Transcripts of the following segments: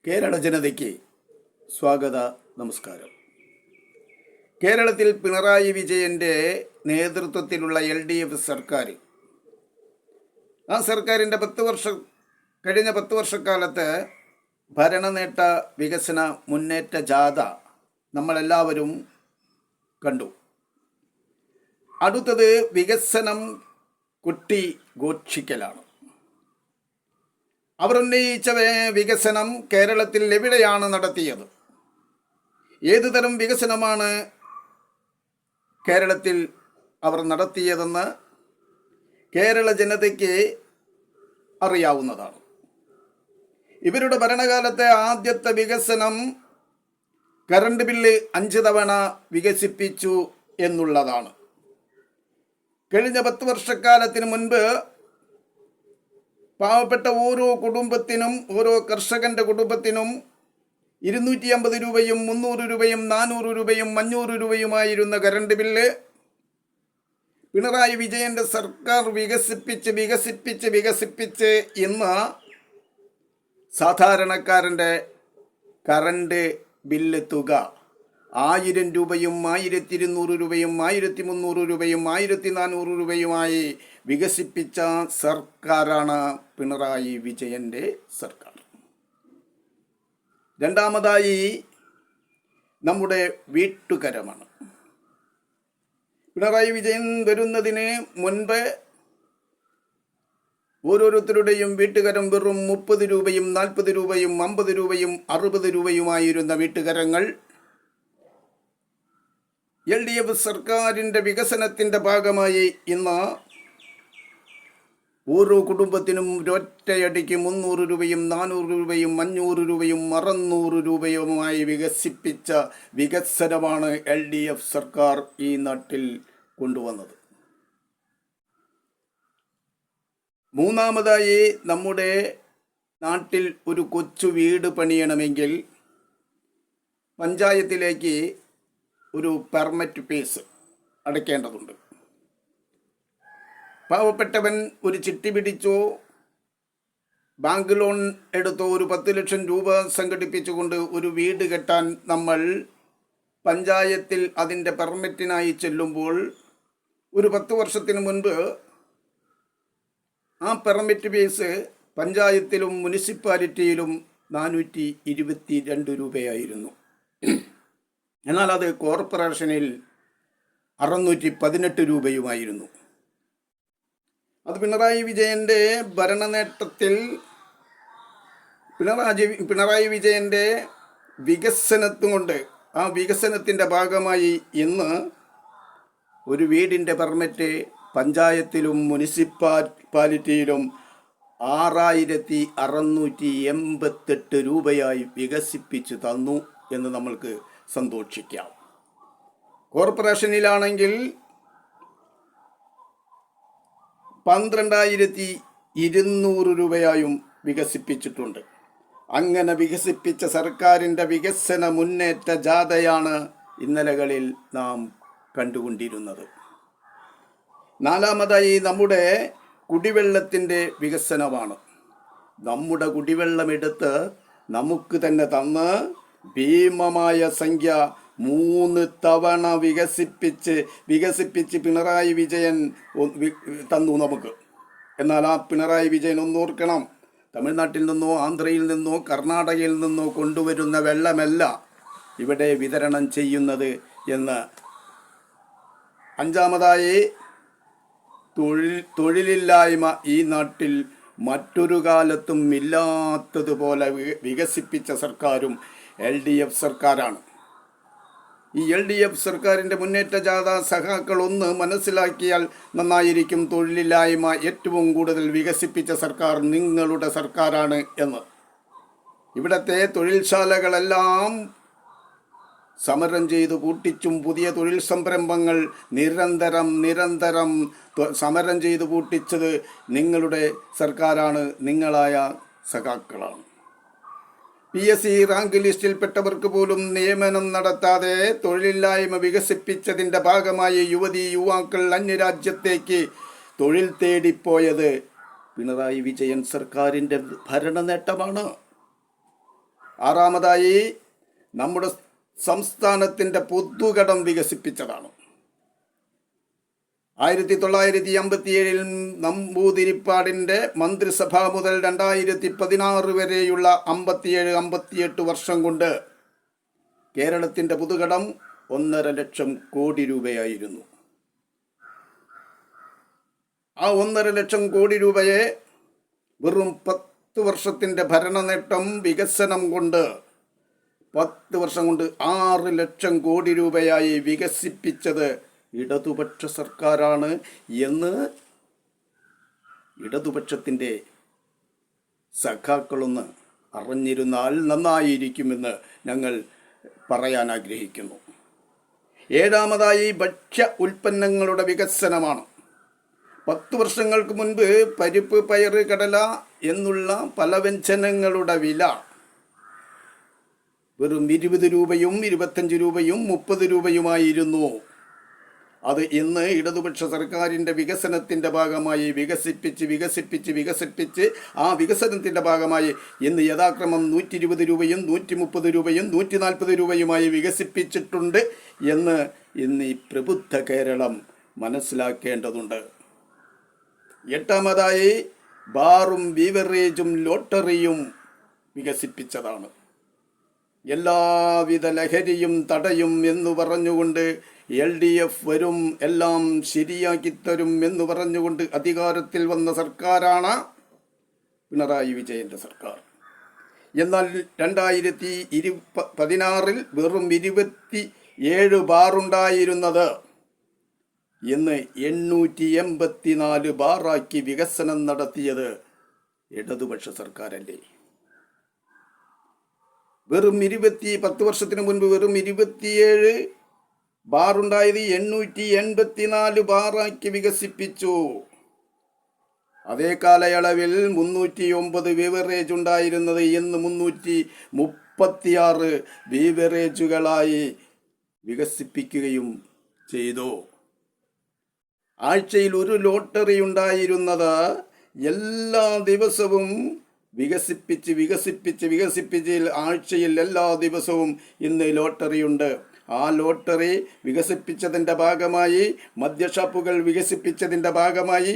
കേരള ജനതയ്ക്ക് സ്വാഗത നമസ്കാരം. കേരളത്തിൽ പിണറായി വിജയൻ്റെ നേതൃത്വത്തിലുള്ള LDF സർക്കാർ, ആ സർക്കാരിൻ്റെ കഴിഞ്ഞ 10 വർഷക്കാലത്ത് ഭരണനേട്ട വികസന മുന്നേറ്റ ജാഥ നമ്മളെല്ലാവരും കണ്ടു. അടുത്തത് വികസനം കുട്ടി ഘോഷിക്കലാണ്. അവർ ഉന്നയിച്ച വികസനം കേരളത്തിൽ എവിടെയാണ് നടത്തിയത്? ഏതു തരം വികസനമാണ് കേരളത്തിൽ അവർ നടത്തിയതെന്ന് കേരള ജനതയ്ക്ക് അറിയാവുന്നതാണ്. ഇവരുടെ ഭരണകാലത്തെ ആദ്യത്തെ വികസനം കറണ്ട് ബില്ല് 5 തവണ വികസിപ്പിച്ചു എന്നുള്ളതാണ്. കഴിഞ്ഞ 10 വർഷക്കാലത്തിന് മുൻപ് പാവപ്പെട്ട ഓരോ കുടുംബത്തിനും, ഓരോ കർഷകൻ്റെ കുടുംബത്തിനും 250 രൂപയും 300 രൂപയും 400 രൂപയും 500 രൂപയുമായിരുന്ന കറണ്ട് ബില്ല് പിണറായി വിജയൻ്റെ സർക്കാർ വികസിപ്പിച്ച് ഇന്ന് സാധാരണക്കാരൻ്റെ കറണ്ട് ബില്ല് തുക 1000 രൂപയും 1200 രൂപയും 1300 രൂപയും 1400 രൂപയുമായി വികസിപ്പിച്ച സർക്കാരാണ് പിണറായി വിജയൻ്റെ സർക്കാർ. രണ്ടാമതായി നമ്മുടെ വീട്ടുകരമാണ്. പിണറായി വിജയൻ വരുന്നതിന് മുൻപ് ഓരോരുത്തരുടെയും വീട്ടുകരം വെറും 30 രൂപയും 40 രൂപയും 50 രൂപയും 60 രൂപയുമായിരുന്ന വീട്ടുകരങ്ങൾ LDF സർക്കാരിൻ്റെ വികസനത്തിൻ്റെ ഭാഗമായി ഇന്ന് ഓരോ കുടുംബത്തിനും ഒറ്റയടിക്ക് 300 രൂപയും 400 രൂപയും 500 രൂപയും 600 രൂപയുമായി വികസിപ്പിച്ച വികസനമാണ് LDF സർക്കാർ ഈ നാട്ടിൽ കൊണ്ടുവന്നത്. മൂന്നാമതായി നമ്മുടെ നാട്ടിൽ ഒരു കൊച്ചു വീട് പണിയണമെങ്കിൽ പഞ്ചായത്തിലേക്ക് ഒരു പെർമിറ്റ് ഫീസ് അടയ്ക്കേണ്ടതുണ്ട്. പാവപ്പെട്ടവൻ ഒരു ചിട്ടി പിടിച്ചോ ബാങ്ക് ലോൺ എടുത്തോ ഒരു 10 ലക്ഷം രൂപ സംഘടിപ്പിച്ചുകൊണ്ട് ഒരു വീട് കെട്ടാൻ നമ്മൾ പഞ്ചായത്തിൽ അതിൻ്റെ പെർമിറ്റിനായി ചെല്ലുമ്പോൾ ഒരു 10 വർഷത്തിന് മുൻപ് ആ പെർമിറ്റ് ഫീസ് പഞ്ചായത്തിലും മുനിസിപ്പാലിറ്റിയിലും 422 രൂപയായിരുന്നു. എന്നാൽ അത് കോർപ്പറേഷനിൽ 618 രൂപയുമായിരുന്നു. അത് പിണറായി വിജയൻ്റെ ഭരണനേട്ടത്തിൽ പിണറായി വിജയൻ്റെ വികസനത്തും കൊണ്ട് ആ വികസനത്തിൻ്റെ ഭാഗമായി ഇന്ന് ഒരു വീടിൻ്റെ പെർമിറ്റ് പഞ്ചായത്തിലും മുനിസിപ്പാലിറ്റിയിലും 6688 രൂപയായി വികസിപ്പിച്ചു തന്നു എന്ന് നമ്മൾക്ക് സന്തോഷിക്കാം. കോർപ്പറേഷനിലാണെങ്കിൽ 12200 രൂപയായും വികസിപ്പിച്ചിട്ടുണ്ട്. അങ്ങനെ വികസിപ്പിച്ച സർക്കാരിൻ്റെ വികസന മുന്നേറ്റ ജാഥയാണ് ഇന്നലകളിൽ നാം കണ്ടുകൊണ്ടിരുന്നത്. നാലാമതായി നമ്മുടെ കുടിവെള്ളത്തിൻ്റെ വികസനമാണ്. നമ്മുടെ കുടിവെള്ളമെടുത്ത് നമുക്ക് തന്നെ തന്ന് ഭീമമായ സംഖ്യ 3 തവണ വികസിപ്പിച്ച് പിണറായി വിജയൻ തന്നു നമുക്ക്. എന്നാൽ ആ പിണറായി വിജയൻ ഒന്നോർക്കണം, തമിഴ്നാട്ടിൽ നിന്നോ ആന്ധ്രയിൽ നിന്നോ കർണാടകയിൽ നിന്നോ കൊണ്ടുവരുന്ന വെള്ളമല്ല ഇവിടെ വിതരണം ചെയ്യുന്നത് എന്ന്. അഞ്ചാമതായി തൊഴിലില്ലായ്മ ഈ നാട്ടിൽ മറ്റൊരു കാലത്തും ഇല്ലാത്തതുപോലെ വികസിപ്പിച്ച സർക്കാരും LDF സർക്കാരാണ്. ഈ LDF സർക്കാരിൻ്റെ മുന്നേറ്റ ജാഥ സഖാക്കൾ ഒന്ന് മനസ്സിലാക്കിയാൽ നന്നായിരിക്കും. തൊഴിലില്ലായ്മ ഏറ്റവും കൂടുതൽ വികസിപ്പിച്ച സർക്കാർ നിങ്ങളുടെ സർക്കാരാണ് എന്ന്. ഇവിടത്തെ തൊഴിൽശാലകളെല്ലാം സമരം ചെയ്തു പൂട്ടിച്ചും പുതിയ തൊഴിൽ സംരംഭങ്ങൾ നിരന്തരം സമരം ചെയ്തു പൂട്ടിച്ചത് നിങ്ങളുടെ സർക്കാരാണ്, നിങ്ങളായ സഖാക്കളാണ്. PSC റാങ്ക് ലിസ്റ്റിൽപ്പെട്ടവർക്ക് പോലും നിയമനം നടത്താതെ തൊഴിലില്ലായ്മ വികസിപ്പിച്ചതിൻ്റെ ഭാഗമായി യുവാക്കൾ അന്യരാജ്യത്തേക്ക് തൊഴിൽ തേടിപ്പോയത് പിണറായി വിജയൻ സർക്കാരിൻ്റെ ഭരണ നേട്ടമാണ്. ആറാമതായി നമ്മുടെ സംസ്ഥാനത്തിൻ്റെ പൊതുകടം വികസിപ്പിച്ചതാണ്. 1957 നമ്പൂതിരിപ്പാടിൻ്റെ മന്ത്രിസഭ മുതൽ 2016 വരെയുള്ള 57-58 വർഷം കൊണ്ട് കേരളത്തിൻ്റെ പൊതുകടം 1.5 ലക്ഷം കോടി രൂപയായിരുന്നു. ആ 1.5 ലക്ഷം കോടി രൂപയെ വെറും 10 വർഷത്തിൻ്റെ ഭരണനേട്ടം വികസനം കൊണ്ട് 10 വർഷം കൊണ്ട് 6 ലക്ഷം കോടി രൂപയായി വികസിപ്പിച്ചത് ഇടതുപക്ഷ സർക്കാരാണ് എന്ന് ഇടതുപക്ഷത്തിൻ്റെ സഖാക്കളൊന്ന് അറിഞ്ഞിരുന്നാൽ നന്നായിരിക്കുമെന്ന് ഞങ്ങൾ പറയാൻ ആഗ്രഹിക്കുന്നു. ഏഴാമതായി ഭക്ഷ്യ ഉൽപ്പന്നങ്ങളുടെ വികസനമാണ്. 10 വർഷങ്ങൾക്ക് മുൻപ് പരിപ്പ്, പയറ്, കടല എന്നുള്ള പലവ്യഞ്ജനങ്ങളുടെ വില വെറും 20 രൂപയും 25 രൂപയും 30 രൂപയുമായിരുന്നു. അത് ഇന്ന് ഇടതുപക്ഷ സർക്കാരിൻ്റെ വികസനത്തിൻ്റെ ഭാഗമായി വികസിപ്പിച്ച് ആ വികസനത്തിൻ്റെ ഭാഗമായി ഇന്ന് യഥാക്രമം 120 രൂപയും 130 രൂപയും 140 രൂപയുമായി വികസിപ്പിച്ചിട്ടുണ്ട് എന്ന് ഇന്ന് ഈ പ്രബുദ്ധ കേരളം മനസ്സിലാക്കേണ്ടതുണ്ട്. എട്ടാമതായി ബാറും ബീവറേജും ലോട്ടറിയും വികസിപ്പിച്ചതാണ്. എല്ലാവിധ ലഹരിയും തടയും എന്ന് പറഞ്ഞുകൊണ്ട് LDF വരും, എല്ലാം ശരിയാക്കിത്തരും എന്ന് പറഞ്ഞുകൊണ്ട് അധികാരത്തിൽ വന്ന സർക്കാരാണ് പിണറായി വിജയൻ്റെ സർക്കാർ. എന്നാൽ 2016 വെറും 27 ബാറുണ്ടായിരുന്നത് ഇന്ന് 884 ബാറാക്കി വികസനം നടത്തിയത് ഇടതുപക്ഷ സർക്കാരല്ലേ. വെറും 10 വർഷത്തിന് മുൻപ് വെറും 27 ബാറുണ്ടായത് 884 ബാറാക്കി വികസിപ്പിച്ചു. അതേ കാലയളവിൽ 309 ബീവറേജ് ഉണ്ടായിരുന്നത് ഇന്ന് 336 ബീവറേജുകളായി വികസിപ്പിക്കുകയും ചെയ്തു. ആഴ്ചയിൽ ഒരു ലോട്ടറി ഉണ്ടായിരുന്നത് എല്ലാ ദിവസവും വികസിപ്പിച്ച് ആഴ്ചയിൽ എല്ലാ ദിവസവും ഇന്ന് ലോട്ടറിയുണ്ട്. ആ ലോട്ടറി വികസിപ്പിച്ചതിൻ്റെ ഭാഗമായി, മദ്യഷാപ്പുകൾ വികസിപ്പിച്ചതിൻ്റെ ഭാഗമായി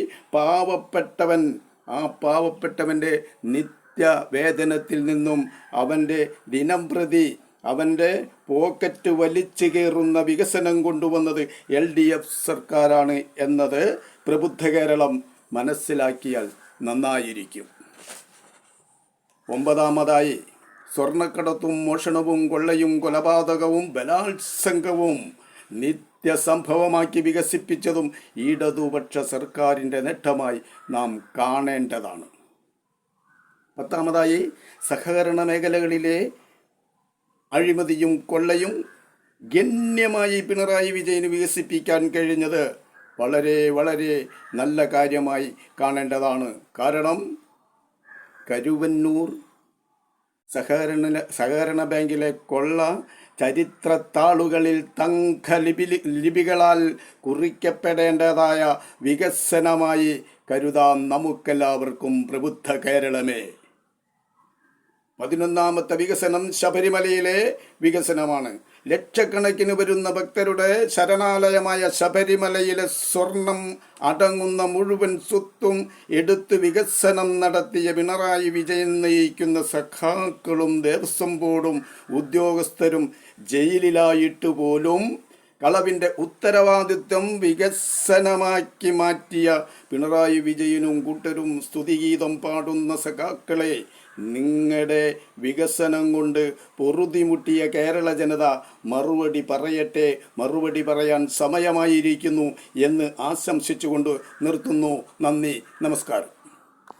പാവപ്പെട്ടവൻ്റെ നിത്യവേതനത്തിൽ നിന്നും അവൻ്റെ ദിനംപ്രതി അവൻ്റെ പോക്കറ്റ് വലിച്ചു കയറുന്ന വികസനം കൊണ്ടുവന്നത് LDF സർക്കാരാണ് എന്നത് പ്രബുദ്ധ കേരളം മനസ്സിലാക്കിയാൽ നന്നായിരിക്കും. ഒമ്പതാമതായി സ്വർണ്ണക്കടത്തും മോഷണവും കൊള്ളയും കൊലപാതകവും ബലാത്സംഗവും നിത്യസംഭവമാക്കി വികസിപ്പിച്ചതും ഇടതുപക്ഷ സർക്കാരിൻ്റെ നേട്ടമായി നാം കാണേണ്ടതാണ്. പത്താമതായി സഹകരണ മേഖലകളിലെ അഴിമതിയും കൊള്ളയും ഗണ്യമായി പിണറായി വിജയന് വികസിപ്പിക്കാൻ കഴിഞ്ഞത് വളരെ വളരെ നല്ല കാര്യമായി കാണേണ്ടതാണ്. കാരണം കരുവന്നൂർ സഹകരണ ബാങ്കിലെ കൊള്ള ചരിത്രത്താളുകളിൽ ലിപികളാൽ കുറിക്കപ്പെടേണ്ടതായ വികസനമായി കരുതാം നമുക്കെല്ലാവർക്കും പ്രബുദ്ധ കേരളമേ. 11ാമത്തെ വികസനം ശബരിമലയിലെ വികസനമാണ്. ലക്ഷക്കണക്കിന് വരുന്ന ഭക്തരുടെ ശരണാലയമായ ശബരിമലയിലെ സ്വർണം അടങ്ങുന്ന മുഴുവൻ സ്വത്തും എടുത്ത് വികസനം നടത്തിയ പിണറായി വിജയൻ നയിക്കുന്ന സഖാക്കളും ദേവസ്വം ബോർഡും ഉദ്യോഗസ്ഥരും ജയിലിലായിട്ട് പോലും കളവിൻ്റെ ഉത്തരവാദിത്വം വികസനമാക്കി മാറ്റിയ പിണറായി വിജയനും കൂട്ടരും സ്തുതിഗീതം പാടുന്ന സഖാക്കളെ, നിങ്ങളുടെ വികസനം കൊണ്ട് പൊറുതിമുട്ടിയ കേരള ജനത മറുപടി പറയട്ടെ, മറുപടി പറയാൻ സമയമായിരിക്കുന്നു എന്ന് ആശംസിച്ചുകൊണ്ട് നിർത്തുന്നു. നന്ദി, നമസ്കാരം.